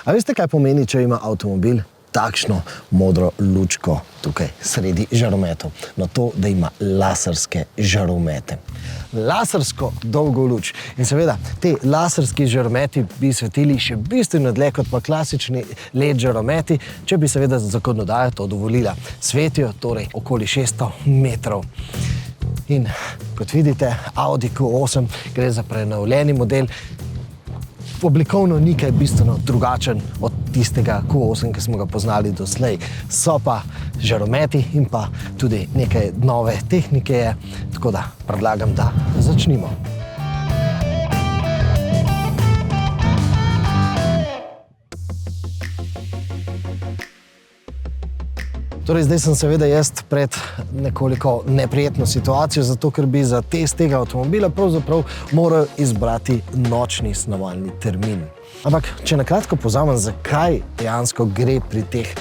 A veste, kaj pomeni, če ima avtomobil takšno modro lučko tukaj sredi žarometov? No to, da ima laserske žaromete. Lasersko dolgo luč. In seveda, te laserski žarometi bi svetili še bistveno dlje kot pa klasični LED žarometi, če bi seveda zakonodaja to dovolila. Svetijo torej okoli 600 metrov. In kot vidite, Audi Q8 gre za prenovljeni model. Oblikovno ni kaj bistveno drugačen od tistega Q8, ki smo ga poznali doslej. So pa žarometi in pa tudi nekaj nove tehnike je, tako da predlagam, da začnimo. Torej, zdaj sem seveda jaz pred nekoliko neprijetno situacijo, zato ker bi za test tega avtomobila pravzaprav moral izbrati nočni snovalni termin. Ampak, če na kratko povzamem, zakaj dejansko gre pri teh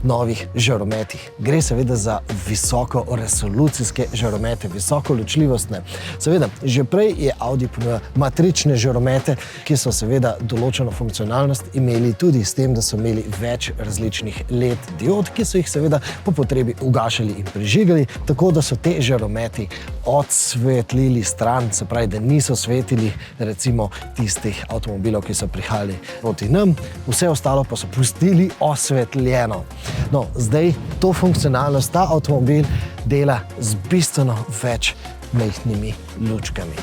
novih žarometih. Gre seveda za visoko resolucijske žaromete, visoko ločljivostne. Seveda, že prej je Audi ponujal matrične žaromete, ki so seveda določeno funkcionalnost imeli tudi s tem, da so imeli več različnih LED diod, ki so jih seveda po potrebi ugašali in prižigali, tako da so te žarometi odsvetlili stran, se pravi, da niso svetili recimo tistih avtomobilov, ki so prihajali proti nam, vse ostalo pa so pustili osvetljeno. No, zdaj to funkcionalnost, ta avtomobil dela z bistveno več majhnimi lučkami.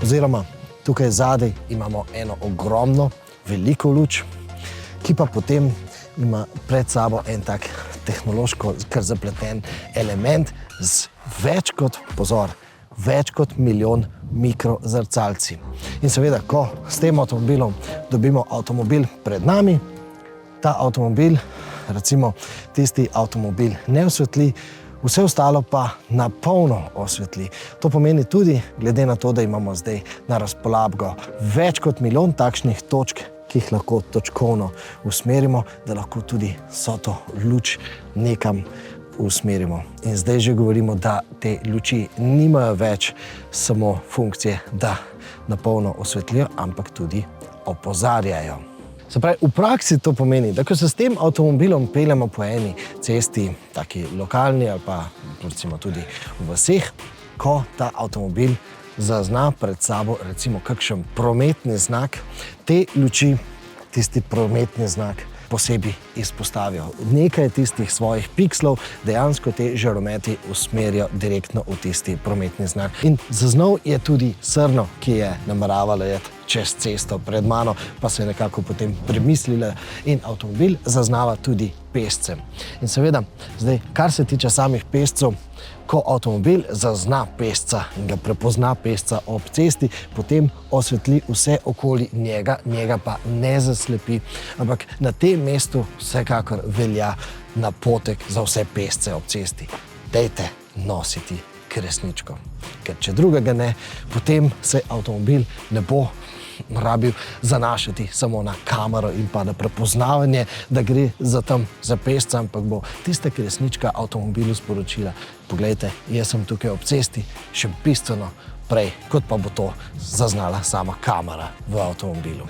Oziroma, tukaj zadaj imamo eno ogromno, veliko luč, ki pa potem ima pred sabo en tak tehnološko kar zapleten element z več kot, pozor, več kot milijon mikrozrcalci. In seveda, ko s tem avtomobilom dobimo avtomobil pred nami, ta avtomobil, recimo tisti avtomobil ne osvetli, vse ostalo pa na polno osvetli. To pomeni tudi, glede na to, da imamo zdaj na razpolago več kot milijon takšnih točk, ki jih lahko točkovno usmerimo, da lahko tudi vso to luč nekam usmerimo. In zdaj že govorimo, da te luči nimajo več samo funkcije, da na polno osvetlijo, ampak tudi opozarjajo. Se pravi, v praksi to pomeni, da ko se s tem avtomobilom peljemo po eni cesti, taki lokalni ali pa recimo tudi v vaseh, ko ta avtomobil zazna pred sabo recimo kakšen prometni znak, te luči tisti prometni znak posebej izpostavijo. Nekaj tistih svojih pikslov dejansko te žarometi usmerijo direktno v tisti prometni znak. In zaznal je tudi srno, ki je nameravala iti čez cesto pred mano, pa se je nekako potem premislila in avtomobil zaznava tudi pešce. In seveda, zdaj, kar se tiče samih pešcev, ko avtomobil zazna pešca in ga prepozna pešca ob cesti, potem osvetli vse okoli njega, njega pa ne zaslepi, ampak na tem mestu vsekakor velja napotek za vse pešce ob cesti. Dajte nositi kresničko, ker če drugega ne, potem se avtomobil ne bo rabil zanašati samo na kamero in pa na prepoznavanje, da gre za pešca, ampak bo tista kresnička avtomobilu sporočila: poglejte, jaz sem tukaj ob cesti še bistveno prej, kot pa bo to zaznala sama kamera v avtomobilu.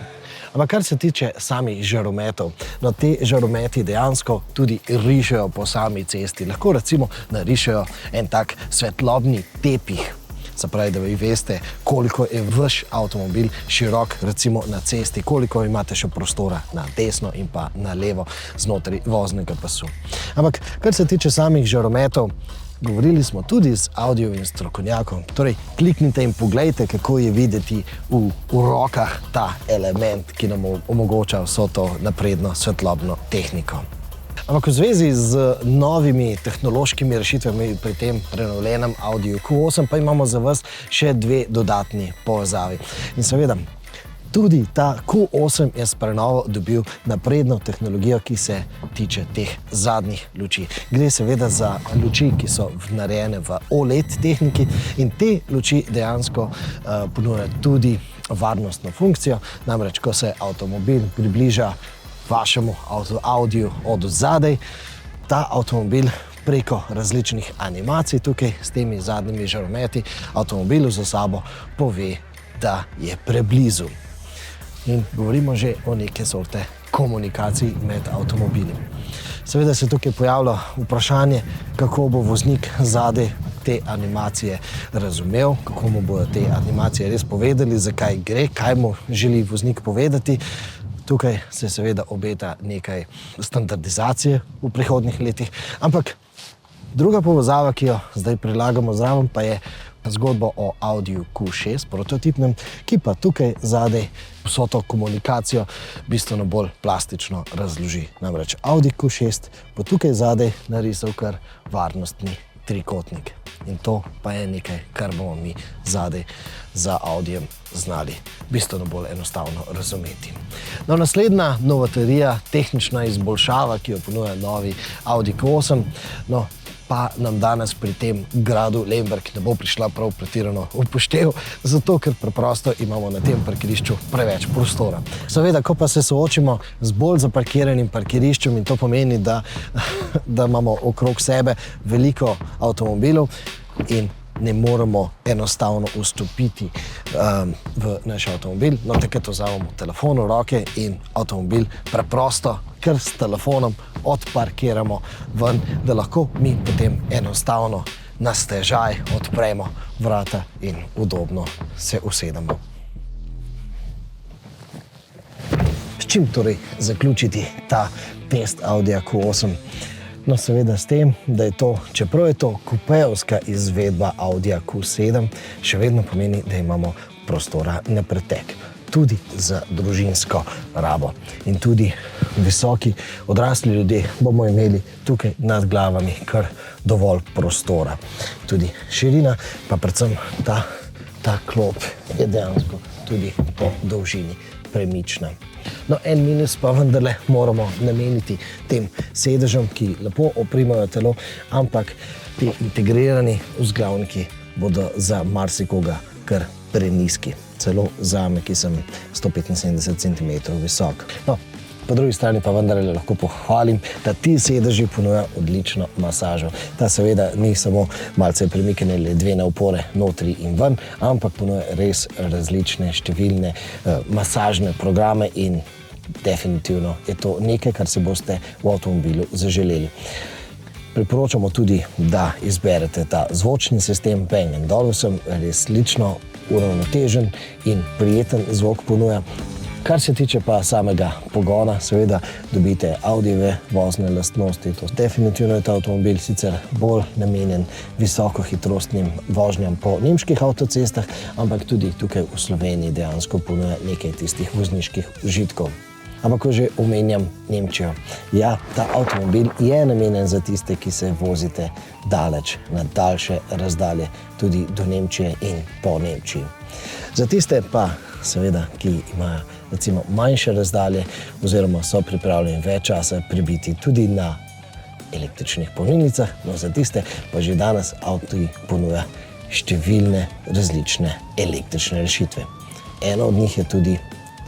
Ampak kar se tiče samih žarometov, no te žarometi dejansko tudi rišejo po sami cesti. Lahko recimo narišejo en tak svetlobni tepih. Se pravi, da vi veste, koliko je vaš avtomobil širok recimo na cesti, koliko imate še prostora na desno in pa na levo znotraj voznega pasu. Ampak kar se tiče samih žarometov, govorili smo tudi z Audijevim strokovnjakom. Torej, kliknite in poglejte, kako je videti v rokah ta element, ki nam omogoča vso to napredno svetlobno tehniko. Ampak v zvezi z novimi tehnološkimi rešitvami pri tem prenovljenem Audiju Q8 pa imamo za vas še dve dodatni povezavi. In seveda, tudi ta Q8 je s prenovo dobil napredno tehnologijo, ki se tiče teh zadnjih luči. Gre seveda za luči, ki so narejene v OLED tehniki in te luči dejansko ponujajo tudi varnostno funkcijo. Namreč, ko se avtomobil približa vašemu Audiju od zadaj, ta avtomobil preko različnih animacij tukaj s temi zadnjimi žarometi avtomobilu za sabo pove, da je preblizu. in govorimo že o neke sorte komunikaciji med avtomobili. Seveda se tukaj pojavlja vprašanje, kako bo voznik zadaj te animacije razumel, kako mu bodo te animacije res povedali, zakaj gre, kaj mu želi voznik povedati. Tukaj se seveda obeta nekaj standardizacije v prihodnjih letih, ampak druga povezava, ki jo zdaj prilagamo zraven, pa je zgodba o Audiju Q6 prototipnem, ki pa tukaj zadaj vso to komunikacijo bistveno bolj plastično razloži. Namreč Audi Q6 bo tukaj zadaj narisal kar varnostni trikotnik. In to pa je nekaj, kar bomo mi zadaj za Audijem znali bistveno bolj enostavno razumeti. No, naslednja novatorija, tehnična izboljšava, ki jo ponuja novi Audi Q8, no, pa nam danes pri tem gradu Lemberg ne bo prišla prav pretirano v poštev, zato ker preprosto imamo na tem parkirišču preveč prostora. Seveda, ko pa se soočimo z bolj zaparkiranim parkiriščem, in to pomeni, da imamo okrog sebe veliko avtomobilov in ne moremo enostavno vstopiti v naš avtomobil, no takrat vzamemo telefon v roke in avtomobil preprosto kar s telefonom odparkiramo ven, da lahko mi potem enostavno na stežaj odpremo vrata in udobno se usedemo. S čim torej zaključiti ta test Audija Q8? No, seveda s tem, da je to, čeprav je to kupejevska izvedba Audija Q7, še vedno pomeni, da imamo prostora na pretek. Tudi za družinsko rabo. In tudi visoki odrasli ljudje bomo imeli tukaj nad glavami kar dovolj prostora. Tudi širina, pa predvsem ta klop je dejansko tudi po dolžini premična. No, en minus pa vendarle moramo nameniti tem sedežem, ki lepo oprimajo telo, ampak ti integrirani vzglavniki bodo za marsikoga kar prenizki. Celo zame, ki sem 175 cm visok. No, po drugi strani pa vendarle lahko pohvalim, da ti sedeži ponujajo odlično masažo. Ta seveda ni samo malce premikanje ledvene opore notri in ven, ampak ponuja res različne številne masažne programe in definitivno je to nekaj, kar si boste v avtomobilu zaželeli. Priporočamo tudi, da izberete ta zvočni sistem Bang & Olufsen, res lično uravnotežen in prijeten zvok ponuja. Kar se tiče pa samega pogona, seveda dobite Audijeve vozne lastnosti. To definitivno je ta avtomobil sicer bolj namenjen visokohitrostnim vožnjam po nemških avtocestah, ampak tudi tukaj v Sloveniji dejansko ponuja nekaj tistih vozniških užitkov. Ampak ko že omenjam Nemčijo, ja, ta avtomobil je namenjen za tiste, ki se vozite daleč, na daljše razdalje, tudi do Nemčije in po Nemčiji. Za tiste pa seveda, ki imajo recimo manjše razdalje oziroma so pripravljeni več časa prebiti tudi na električnih polnilnicah, no za tiste pa že danes Audi ponuja številne različne električne rešitve. Ena od njih je tudi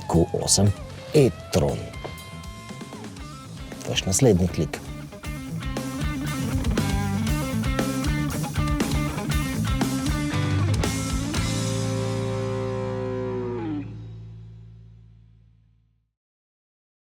Q8 e-tron. Vaš naslednji klik.